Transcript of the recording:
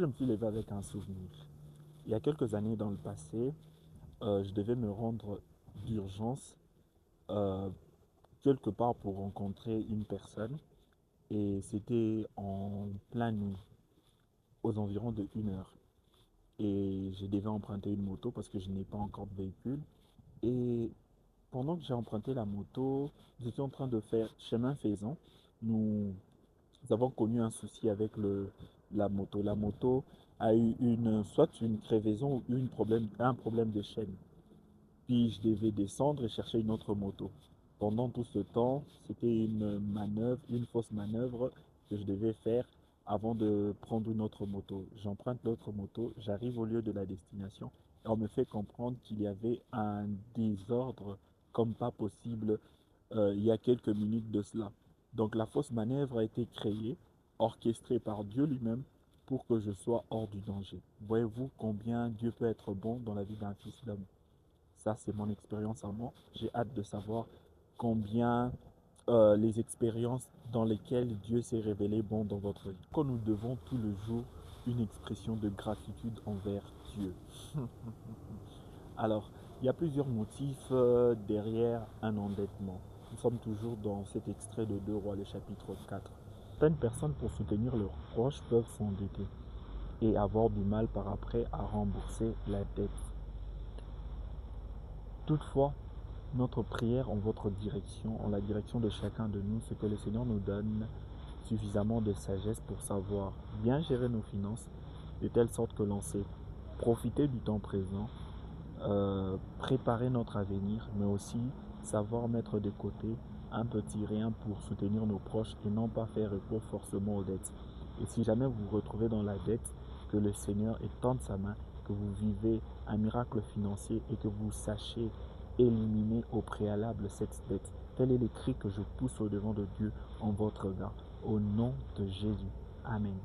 je me suis levé avec un souvenir. Il y a quelques années dans le passé, je devais me rendre d'urgence euh, quelque part pour rencontrer une personne et c'était en pleine nuit, aux environs de 1 heure. Et je devais emprunter une moto parce que je n'ai pas encore de véhicule. Et pendant que j'ai emprunté la moto, j'étais en train de faire chemin faisant. Nous avons connu un souci avec la moto. La moto a eu soit une crevaison ou un problème de chaîne. Puis je devais descendre et chercher une autre moto. Pendant tout ce temps, c'était une manœuvre, une fausse manœuvre que je devais faire avant de prendre une autre moto. J'emprunte l'autre moto, j'arrive au lieu de la destination et on me fait comprendre qu'il y avait un désordre comme pas possible il y a quelques minutes de cela. Donc la fausse manœuvre a été créée, orchestrée par Dieu lui-même pour que je sois hors du danger. Voyez-vous combien Dieu peut être bon dans la vie d'un fils d'homme? Ça, c'est mon expérience à moi. J'ai hâte de savoir combien les expériences dans lesquelles Dieu s'est révélé bon dans votre vie. Quand nous devons tout le jour une expression de gratitude envers Dieu. Alors, il y a plusieurs motifs derrière un endettement. Nous sommes toujours dans cet extrait de 2 Rois, le chapitre 4. Certaines personnes, pour soutenir leurs proches, peuvent s'endetter et avoir du mal par après à rembourser la dette. Toutefois, notre prière en votre direction, en la direction de chacun de nous, c'est que le Seigneur nous donne suffisamment de sagesse pour savoir bien gérer nos finances, de telle sorte que l'on sait profiter du temps présent, préparer notre avenir, mais aussi savoir mettre de côté un petit rien pour soutenir nos proches et non pas faire recours forcément aux dettes. Et si jamais vous vous retrouvez dans la dette, que le Seigneur étende sa main, que vous vivez un miracle financier et que vous sachiez éliminer au préalable cette dette. Tel est le cri que je pousse au devant de Dieu en votre regard. Au nom de Jésus. Amen.